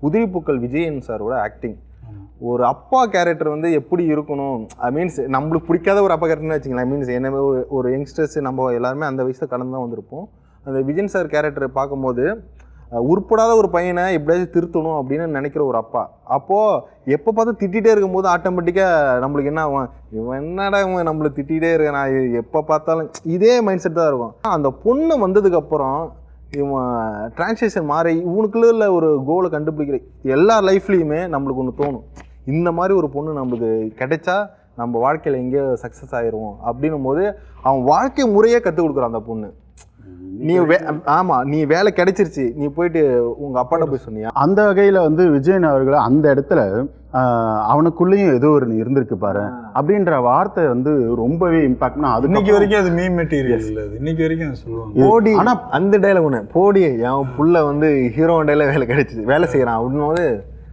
உதிரிப்பூக்கள் விஜயன் சாரோட ஆக்டிங். ஒரு அப்பா கேரக்டர் வந்து எப்படி இருக்கணும், மீன்ஸ் நம்மளுக்கு பிடிக்காத ஒரு அப்பா கேரக்டர்னு வச்சுக்கலாம். மீன்ஸ் என்ன ஒரு யங்ஸ்டர்ஸ் நம்ம எல்லாருமே அந்த வயசில் கடந்து தான் வந்திருப்போம். அந்த விஜயன் சார் கேரக்டரை பார்க்கும்போது உருப்படாத ஒரு பையனை எப்படியாச்சும் திருத்தணும் அப்படின்னு நினைக்கிற ஒரு அப்பா. அப்போது எப்போ பார்த்து திட்டிகிட்டே இருக்கும்போது ஆட்டோமேட்டிக்காக நம்மளுக்கு என்ன ஆகும், இவன் என்னடா இவன் நம்மளை திட்டிகிட்டே இருக்க, நான் எப்போ பார்த்தாலும் இதே மைண்ட் செட் தான் இருக்கும். அந்த பொண்ணு வந்ததுக்கப்புறம் இவன் டிரான்ஸ்லேஷன் மாறி இவனுக்குள்ள ஒரு கோலை கண்டுபிடிக்கிற எல்லா லைஃப்லேயுமே நம்மளுக்கு ஒன்று தோணும், இந்த மாதிரி ஒரு பொண்ணு நம்மளுக்கு கிடைச்சா நம்ம வாழ்க்கையில் எங்கேயோ சக்ஸஸ் ஆயிடுவோம் அப்படின்னும் போது அவன் வாழ்க்கை முறையே கற்றுக் கொடுக்குறான் அந்த பொண்ணு. நீ ஆமாம், நீ வேலை கிடைச்சிருச்சு, நீ போயிட்டு உங்கள் அப்பாட்ட போய் சொன்னியா. அந்த வகையில் வந்து விஜயன் அவர்கள் அந்த இடத்துல அவனுக்குள்ளேயும் ஏதோ ஒரு இருந்திருக்கு பாரு அப்படின்ற வார்த்தை வந்து ரொம்பவே இம்பாக்ட்னா அது இன்னைக்கு வரைக்கும் அது மீம் மெட்டீரியல் இல்லை, இன்னைக்கு வரைக்கும் அதை சொல்லுவாங்க. போடி, ஆனால் அந்த டைலாக் ஒன்று போடி, என் புள்ள வந்து ஹீரோ டைலாக் வேலை கிடைச்சிது, வேலை செய்கிறான் அப்படின்னும் போது